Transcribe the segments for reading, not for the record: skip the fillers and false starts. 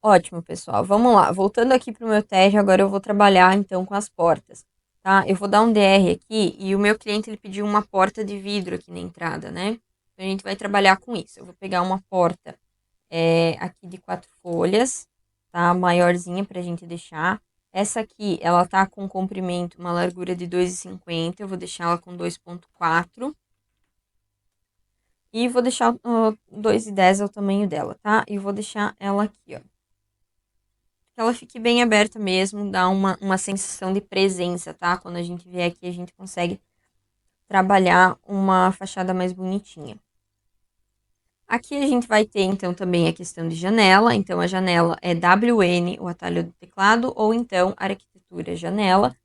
Ótimo, pessoal. Vamos lá. Voltando aqui para o meu teste, agora eu vou trabalhar então com as portas, tá? Eu vou dar um DR aqui e o meu cliente ele pediu uma porta de vidro aqui na entrada, né? Então a gente vai trabalhar com isso. Eu vou pegar uma porta aqui de 4 folhas, tá? Maiorzinha para a gente deixar. Essa aqui, ela tá com comprimento, uma largura de 2,50. Eu vou deixar ela com 2,4. E vou deixar 2,10 é o tamanho dela, tá? E vou deixar ela aqui, ó. Que ela fique bem aberta mesmo, dá uma sensação de presença, tá? Quando a gente vier aqui, a gente consegue trabalhar uma fachada mais bonitinha. Aqui a gente vai ter, então, também a questão de janela. Então, a janela é WN, o atalho do teclado, ou então arquitetura janela.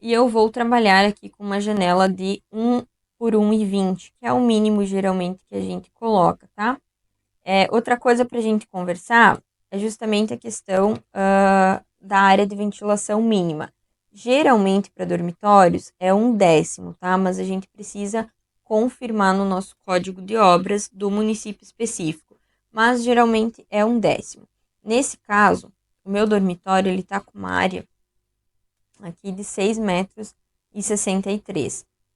E eu vou trabalhar aqui com uma janela de 1 por 1,20, que é o mínimo, geralmente, que a gente coloca, tá? Outra coisa para a gente conversar é justamente a questão da área de ventilação mínima. Geralmente, para dormitórios, é 1/10, tá? Mas a gente precisa confirmar no nosso código de obras do município específico. Mas geralmente é 1/10. Nesse caso, o meu dormitório ele está com uma área aqui de 6,63 metros.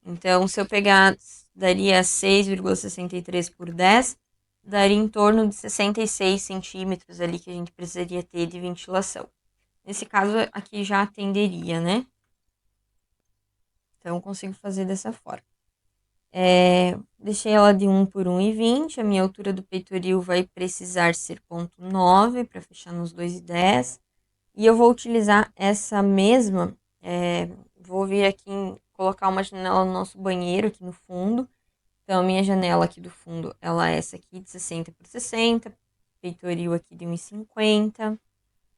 Então, se eu pegar, daria 6,63 por 10, daria em torno de 66 centímetros ali que a gente precisaria ter de ventilação. Nesse caso, aqui já atenderia, né? Então, eu consigo fazer dessa forma. Deixei ela de 1 por 1,20. A minha altura do peitoril vai precisar ser 0,9 para fechar nos 2,10. E eu vou utilizar essa mesma, vou vir aqui colocar uma janela no nosso banheiro aqui no fundo. Então, a minha janela aqui do fundo, ela é essa aqui de 60 por 60, peitoril aqui de 1,50,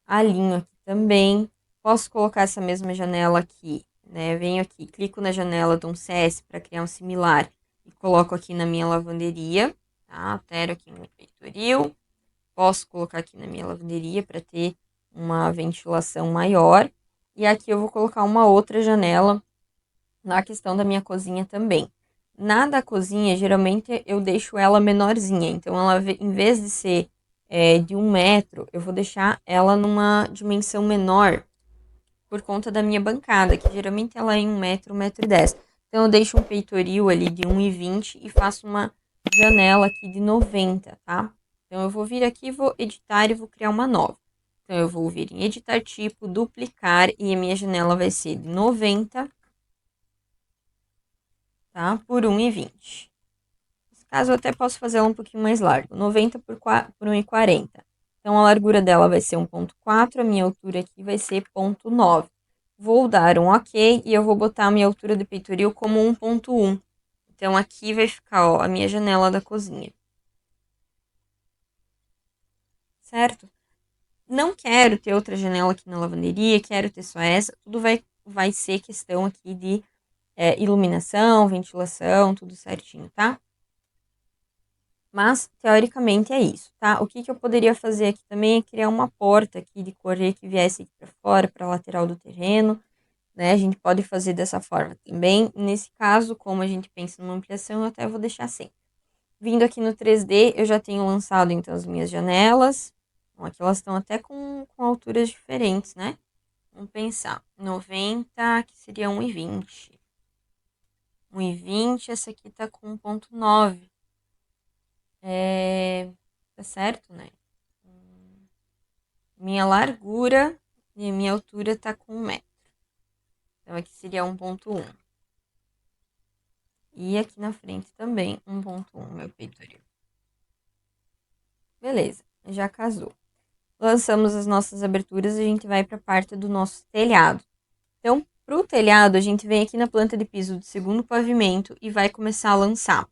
alinho aqui também. Posso colocar essa mesma janela aqui, né? Venho aqui, clico na janela, dou um CS para criar um similar e coloco aqui na minha lavanderia, tá? Altero aqui no peitoril. Posso colocar aqui na minha lavanderia para ter uma ventilação maior. E aqui eu vou colocar uma outra janela na questão da minha cozinha também. Na da cozinha, geralmente eu deixo ela menorzinha. Então, ela, em vez de ser de 1 metro, eu vou deixar ela numa dimensão menor por conta da minha bancada, que geralmente ela é em 1 metro, 1,10 metro. Então, eu deixo um peitoril ali de 1,20 e faço uma janela aqui de 90, tá? Então, eu vou vir aqui, vou editar e vou criar uma nova. Então, eu vou vir em editar tipo, duplicar e a minha janela vai ser de 90, tá? Por 1,20. Nesse caso, eu até posso fazer ela um pouquinho mais larga, 90 por 1,40. Então, a largura dela vai ser 1,4, a minha altura aqui vai ser 0,9. Vou dar um OK e eu vou botar a minha altura de peitoril como 1,1. Então, aqui vai ficar, ó, a minha janela da cozinha. Certo? Não quero ter outra janela aqui na lavanderia, quero ter só essa. Tudo vai ser questão aqui de iluminação, ventilação, tudo certinho, tá? Mas, teoricamente, é isso, tá? O que eu poderia fazer aqui também é criar uma porta aqui de correr que viesse aqui para fora, para a lateral do terreno, né? A gente pode fazer dessa forma também. Nesse caso, como a gente pensa numa ampliação, eu até vou deixar assim. Vindo aqui no 3D, eu já tenho lançado, então, as minhas janelas. Bom, aqui elas estão até com alturas diferentes, né? Vamos pensar. 90, que seria 1,20. 1,20, essa aqui tá com 1,9. Tá certo, né? Minha largura e minha altura tá com 1 metro. Então, aqui seria 1,1. E aqui na frente também 1,1, meu peitoril. Beleza, já casou. Lançamos as nossas aberturas e a gente vai para a parte do nosso telhado. Então, para o telhado, a gente vem aqui na planta de piso do segundo pavimento e vai começar a lançar.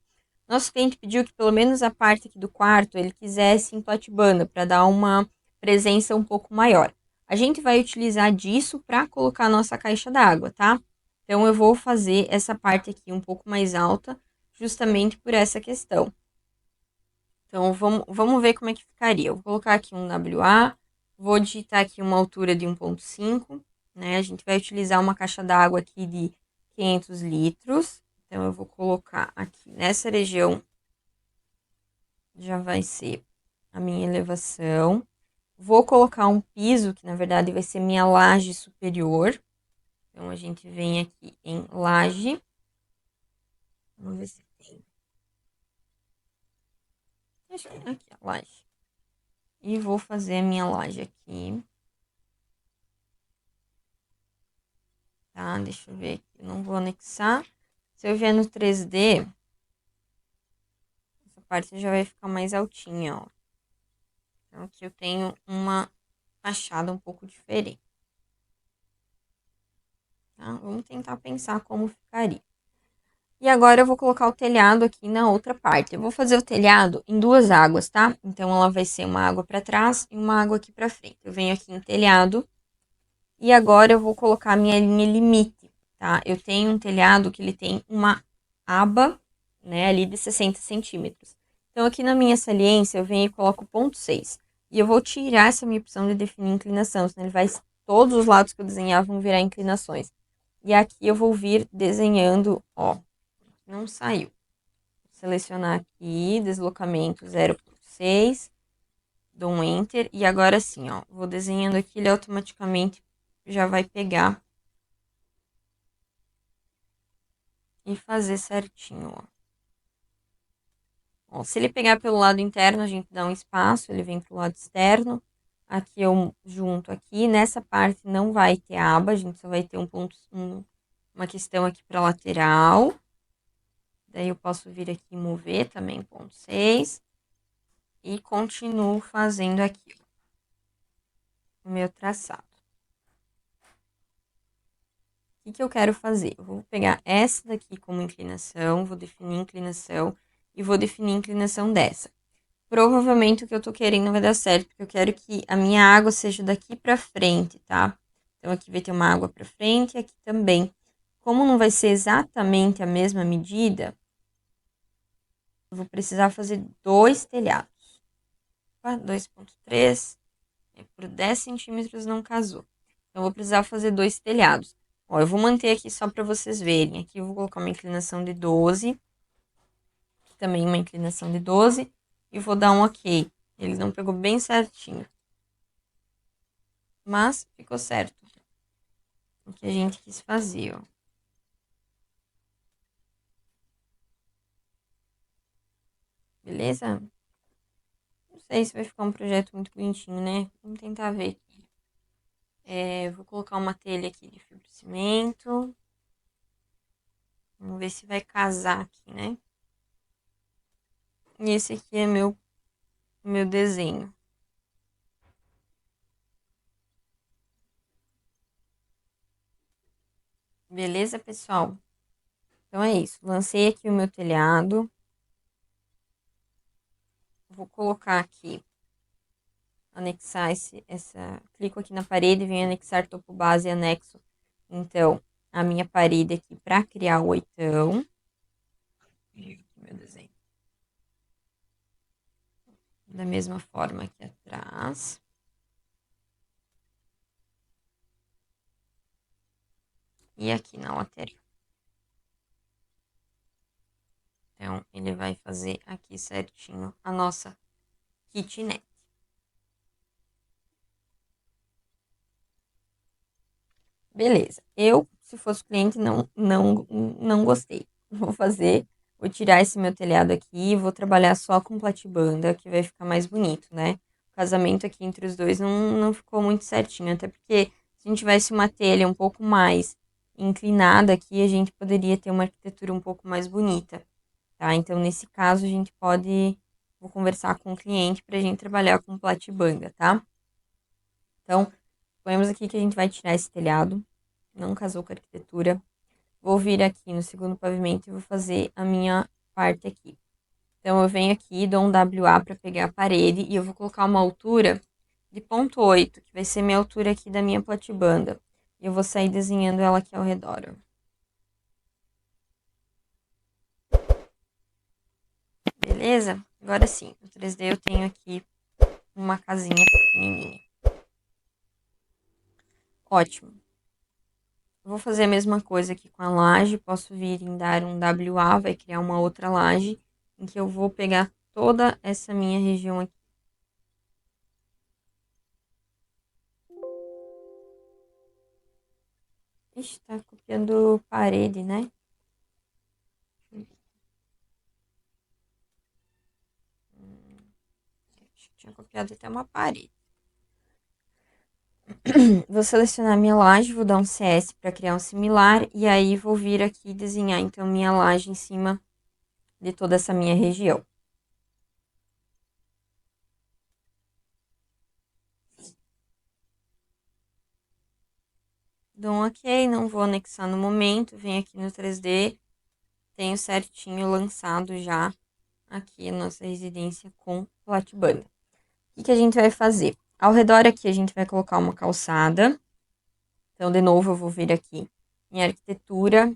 Nosso cliente pediu que pelo menos a parte aqui do quarto ele quisesse em platibanda para dar uma presença um pouco maior. A gente vai utilizar disso para colocar a nossa caixa d'água, tá? Então eu vou fazer essa parte aqui um pouco mais alta, justamente por essa questão. Então vamos ver como é que ficaria. Eu vou colocar aqui um WA, vou digitar aqui uma altura de 1,5, né? A gente vai utilizar uma caixa d'água aqui de 500 litros. Então eu vou colocar aqui nessa região, já vai ser a minha elevação. Vou colocar um piso, que na verdade vai ser minha laje superior. Então, a gente vem aqui em laje. Vamos ver se tem. Acho que aqui, a laje. E vou fazer a minha laje aqui. Tá, deixa eu ver aqui. Eu não vou anexar. Se eu vier no 3D, essa parte já vai ficar mais altinha, ó. Então, aqui eu tenho uma fachada um pouco diferente. Tá? Vamos tentar pensar como ficaria. E agora eu vou colocar o telhado aqui na outra parte. Eu vou fazer o telhado em duas águas, tá? Então, ela vai ser uma água para trás e uma água aqui para frente. Eu venho aqui em telhado e agora eu vou colocar a minha linha limite, tá? Eu tenho um telhado que ele tem uma aba, né, ali de 60 centímetros. Então, aqui na minha saliência, eu venho e coloco 0,6. E eu vou tirar essa minha opção de definir inclinação, senão ele vai... Todos os lados que eu desenhar vão virar inclinações. E aqui eu vou vir desenhando, ó, não saiu. Vou selecionar aqui, deslocamento 0,6, dou um Enter, e agora sim, ó, vou desenhando aqui, ele automaticamente já vai pegar e fazer certinho, ó. Ó, se ele pegar pelo lado interno, a gente dá um espaço, ele vem pro lado externo. Aqui eu junto aqui, nessa parte não vai ter aba, a gente só vai ter um ponto, uma questão aqui para lateral. Daí eu posso vir aqui e mover também 0,6 e continuo fazendo aqui o meu traçado. O que eu quero fazer? Eu vou pegar essa daqui como inclinação, vou definir inclinação e vou definir inclinação dessa. Provavelmente o que eu tô querendo não vai dar certo, porque eu quero que a minha água seja daqui pra frente, tá? Então aqui vai ter uma água pra frente e aqui também. Como não vai ser exatamente a mesma medida, eu vou precisar fazer dois telhados. 2,3 por 10 centímetros não casou. Então, eu vou precisar fazer dois telhados. Ó, eu vou manter aqui só para vocês verem. Aqui eu vou colocar uma inclinação de 12. Aqui também uma inclinação de 12. E vou dar um ok. Ele não pegou bem certinho. Mas ficou certo. O que a gente quis fazer, ó. Beleza? Não sei se vai ficar um projeto muito bonitinho, né? Vamos tentar ver aqui. Vou colocar uma telha aqui de fibrocimento. Vamos ver se vai casar aqui, né? E esse aqui é meu desenho. Beleza, pessoal? Então é isso. Lancei aqui o meu telhado. Vou colocar aqui, anexar clico aqui na parede, venho anexar topo base e anexo, então, a minha parede aqui para criar o oitão. Aqui meu desenho. Da mesma forma aqui atrás. E aqui na lateral. Então, ele vai fazer aqui certinho a nossa kitnet. Beleza. Eu, se fosse cliente, não gostei. Vou tirar esse meu telhado aqui e vou trabalhar só com platibanda, que vai ficar mais bonito, né? O casamento aqui entre os dois não ficou muito certinho, até porque se a gente tivesse uma telha um pouco mais inclinada aqui, a gente poderia ter uma arquitetura um pouco mais bonita, tá? Então, nesse caso, a gente pode... Vou conversar com o cliente para a gente trabalhar com platibanda, tá? Então, suponhamos aqui que a gente vai tirar esse telhado, não casou com a arquitetura. Vou vir aqui no segundo pavimento e vou fazer a minha parte aqui. Então, eu venho aqui, dou um WA para pegar a parede e eu vou colocar uma altura de 0,8, que vai ser minha altura aqui da minha platibanda. E eu vou sair desenhando ela aqui ao redor, ó. Beleza? Agora sim, no 3D eu tenho aqui uma casinha pequenininha. Ótimo. Vou fazer a mesma coisa aqui com a laje. Posso vir em dar um WA, vai criar uma outra laje, em que eu vou pegar toda essa minha região aqui. Ixi, tá copiando parede, né? Acho que tinha copiado até uma parede. Vou selecionar minha laje, vou dar um CS para criar um similar e aí vou vir aqui desenhar então minha laje em cima de toda essa minha região. Dou um ok, não vou anexar no momento, venho aqui no 3D, tenho certinho lançado já aqui a nossa residência com platibanda. O que a gente vai fazer? Ao redor aqui a gente vai colocar uma calçada. Então, de novo, eu vou vir aqui em arquitetura,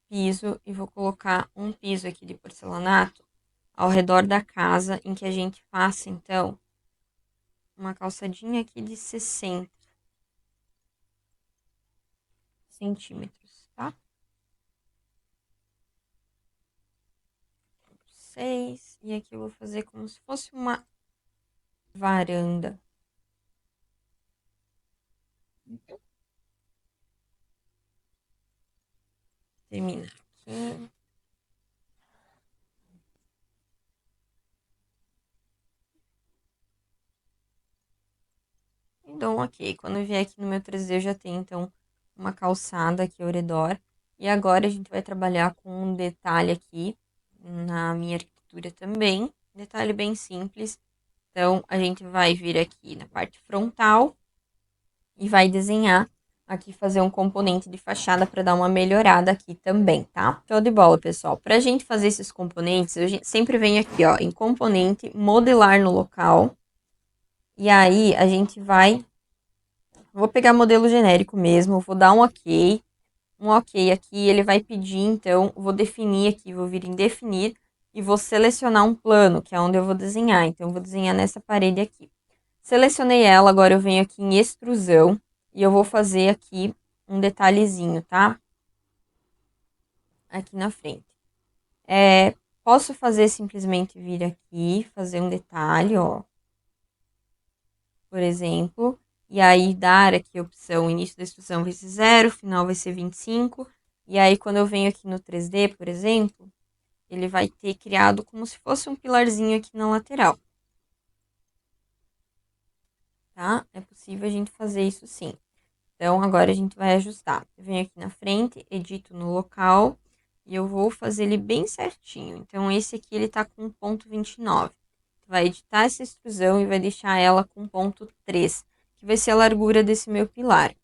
piso, e vou colocar um piso aqui de porcelanato ao redor da casa, em que a gente faça, então, uma calçadinha aqui de 60 centímetros, tá? 6, e aqui eu vou fazer como se fosse uma varanda. Termina aqui. E dou um ok. Quando eu vier aqui no meu 3D, eu já tenho, então, uma calçada aqui ao redor. E agora a gente vai trabalhar com um detalhe aqui na minha arquitetura também. Detalhe bem simples. Então, a gente vai vir aqui na parte frontal e vai desenhar aqui, fazer um componente de fachada para dar uma melhorada aqui também, tá? Show de bola, pessoal. Para a gente fazer esses componentes, eu sempre venho aqui, ó, em componente, modelar no local. E aí, a gente vai... Vou pegar modelo genérico mesmo, vou dar um ok. Um ok aqui, ele vai pedir, então, vou definir aqui, vou vir em definir e vou selecionar um plano, que é onde eu vou desenhar. Então, eu vou desenhar nessa parede aqui. Selecionei ela, agora eu venho aqui em extrusão e eu vou fazer aqui um detalhezinho, tá? Aqui na frente. Posso fazer simplesmente vir aqui, fazer um detalhe, ó. Por exemplo, e aí dar aqui a opção início da extrusão vai ser 0, final vai ser 25. E aí quando eu venho aqui no 3D, por exemplo, ele vai ter criado como se fosse um pilarzinho aqui na lateral. Tá? É possível a gente fazer isso sim. Então, agora a gente vai ajustar. Eu venho aqui na frente, edito no local e eu vou fazer ele bem certinho. Então, esse aqui ele tá com ponto 29. Vai editar essa extrusão e vai deixar ela com ponto 3, que vai ser a largura desse meu pilar.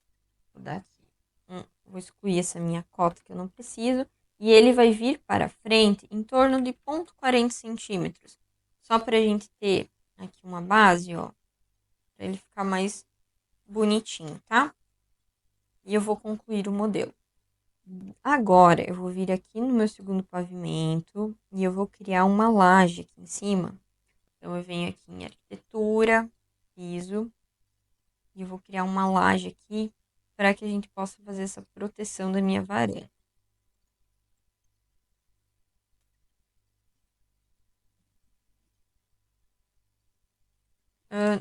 Vou dar aqui. Vou excluir essa minha cota que eu não preciso. E ele vai vir para frente em torno de ponto 40 centímetros. Só para a gente ter aqui uma base, ó. Para ele ficar mais bonitinho, tá? E eu vou concluir o modelo. Agora, eu vou vir aqui no meu segundo pavimento e eu vou criar uma laje aqui em cima. Então, eu venho aqui em arquitetura, piso, e eu vou criar uma laje aqui para que a gente possa fazer essa proteção da minha varanda.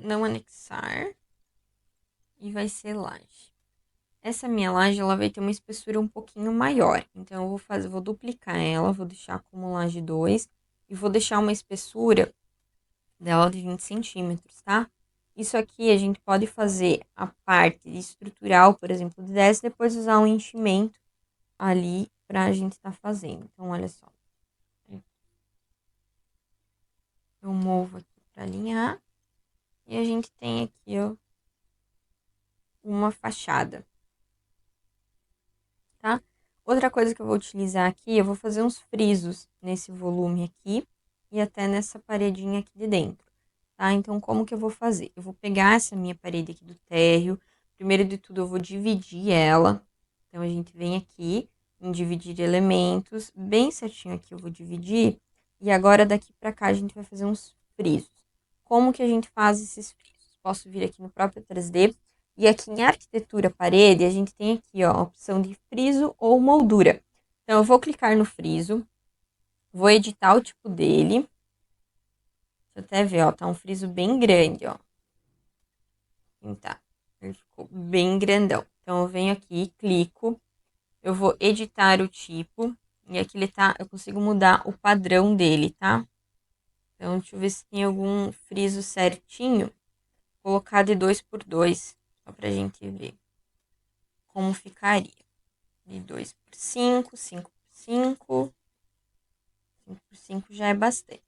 Não anexar e vai ser laje. Essa minha laje ela vai ter uma espessura um pouquinho maior, então eu vou duplicar ela, vou deixar como laje 2 e vou deixar uma espessura dela de 20 centímetros, tá? Isso aqui a gente pode fazer a parte estrutural, por exemplo, de 10, depois usar um enchimento ali pra gente estar fazendo. Então, olha só. Eu movo aqui para alinhar e a gente tem aqui, ó, uma fachada, tá? Outra coisa que eu vou utilizar aqui, eu vou fazer uns frisos nesse volume aqui e até nessa paredinha aqui de dentro, tá? Então, como que eu vou fazer? Eu vou pegar essa minha parede aqui do térreo, primeiro de tudo eu vou dividir ela. Então, a gente vem aqui em dividir elementos, bem certinho aqui eu vou dividir. E agora, daqui para cá, a gente vai fazer uns frisos. Como que a gente faz esses frisos? Posso vir aqui no próprio 3D e aqui em arquitetura parede, a gente tem aqui, ó, a opção de friso ou moldura. Então, eu vou clicar no friso, vou editar o tipo dele. Deixa eu até ver, ó, tá um friso bem grande, ó. Tá, ele ficou bem grandão. Então, eu venho aqui, clico eu vou editar o tipo. E aqui ele tá, eu consigo mudar o padrão dele, tá? Então, deixa eu ver se tem algum friso certinho. Vou colocar de 2x2, só pra gente ver como ficaria. De 2x5, 5x5. 5x5 já é bastante.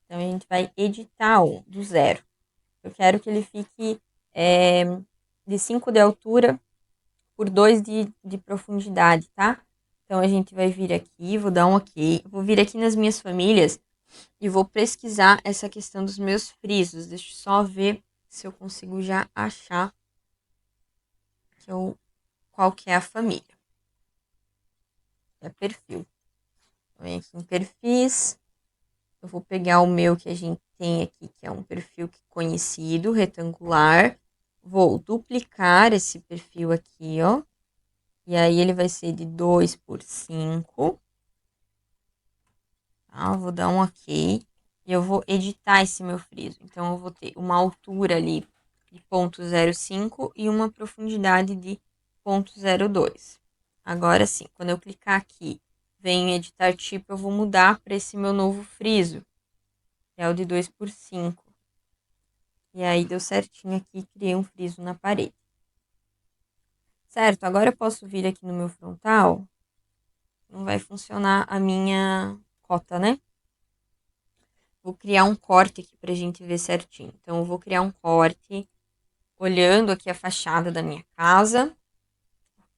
Então, a gente vai editar um do zero. Eu quero que ele fique de 5 de altura por 2 de profundidade, tá? Então, a gente vai vir aqui, vou dar um ok. Vou vir aqui nas minhas famílias e vou pesquisar essa questão dos meus frisos. Deixa eu só ver se eu consigo já achar qual que é a família. É perfil. Vem aqui em perfis. Eu vou pegar o meu que a gente tem aqui, que é um perfil conhecido, retangular. Vou duplicar esse perfil aqui, ó. E aí ele vai ser de 2x5. Tá? Eu vou dar um ok. E eu vou editar esse meu friso. Então eu vou ter uma altura ali de 0,05 e uma profundidade de 0,02. Agora sim, quando eu clicar aqui, vem em editar tipo, eu vou mudar para esse meu novo friso, que é o de 2x5. E aí deu certinho aqui, criei um friso na parede. Certo, agora eu posso vir aqui no meu frontal. Não vai funcionar a minha cota, né? Vou criar um corte aqui pra gente ver certinho. Então, eu vou criar um corte olhando aqui a fachada da minha casa.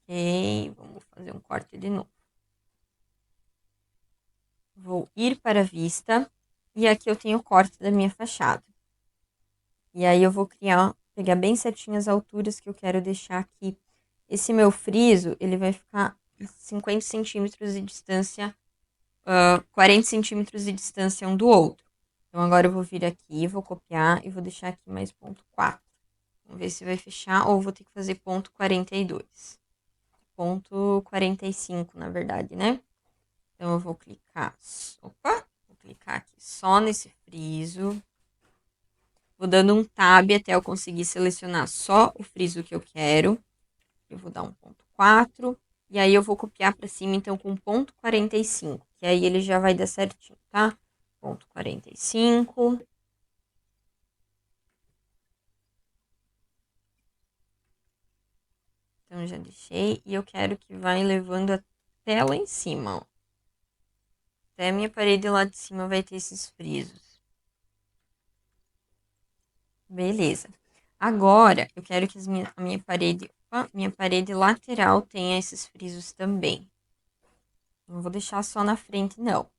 Ok, vamos fazer um corte de novo. Vou ir para a vista e aqui eu tenho o corte da minha fachada. E aí eu vou pegar bem certinho as alturas que eu quero deixar aqui. Esse meu friso, ele vai ficar 50 centímetros de distância, 40 centímetros de distância um do outro. Então agora eu vou vir aqui, vou copiar e vou deixar aqui mais ponto 4. Vamos ver se vai fechar ou vou ter que fazer ponto 42. Ponto 45, na verdade, né? Então eu vou clicar. Opa! Vou clicar aqui só nesse friso. Vou dando um tab até eu conseguir selecionar só o friso que eu quero. Eu vou dar um ponto 4. E aí eu vou copiar para cima, então, com ponto 45. Que aí ele já vai dar certinho, tá? Ponto 45. Então, já deixei. E eu quero que vai levando até lá em cima, ó. Até a minha parede lá de cima vai ter esses frisos. Beleza. Agora, eu quero que a minha parede lateral tenha esses frisos também. Não vou deixar só na frente, não.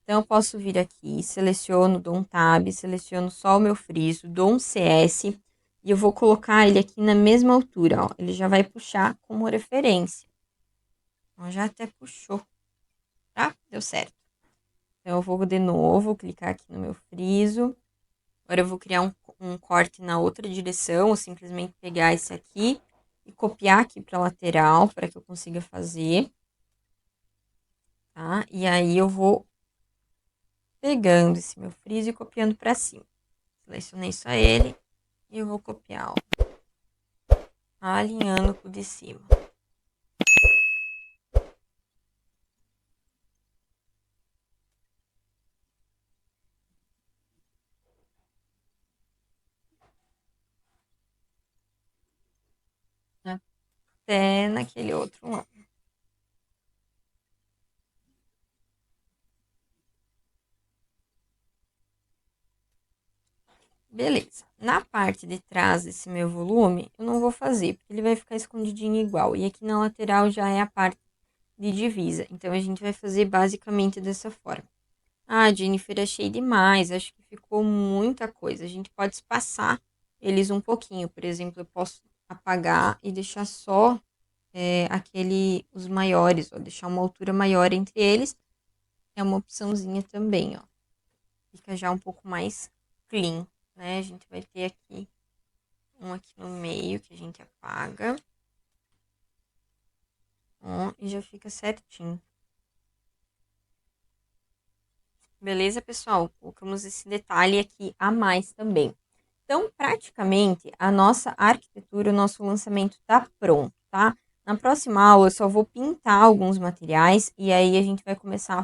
Então, eu posso vir aqui, seleciono, dou um tab, seleciono só o meu friso, dou um CS e eu vou colocar ele aqui na mesma altura, ó. Ele já vai puxar como referência. Então, já até puxou, tá? Deu certo. Então, eu vou de novo clicar aqui no meu friso. Agora eu vou criar um corte na outra direção, ou simplesmente pegar esse aqui e copiar aqui para a lateral, para que eu consiga fazer. Tá? E aí eu vou pegando esse meu friso e copiando para cima. Selecionei só ele e eu vou copiar, ó, alinhando com o de cima. Até naquele outro lá. Beleza. Na parte de trás desse meu volume, eu não vou fazer, porque ele vai ficar escondidinho igual. E aqui na lateral já é a parte de divisa. Então, a gente vai fazer basicamente dessa forma. Ah, Jennifer, achei demais. Acho que ficou muita coisa. A gente pode espaçar eles um pouquinho. Por exemplo, eu posso apagar e deixar só os maiores, ó, deixar uma altura maior entre eles. É uma opçãozinha também, ó. Fica já um pouco mais clean, né? A gente vai ter aqui um aqui no meio que a gente apaga. Ó, e já fica certinho. Beleza, pessoal? Colocamos esse detalhe aqui a mais também. Então, praticamente, a nossa arquitetura, o nosso lançamento está pronto, tá? Na próxima aula eu só vou pintar alguns materiais e aí a gente vai começar a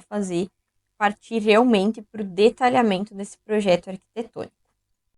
partir realmente para o detalhamento desse projeto arquitetônico.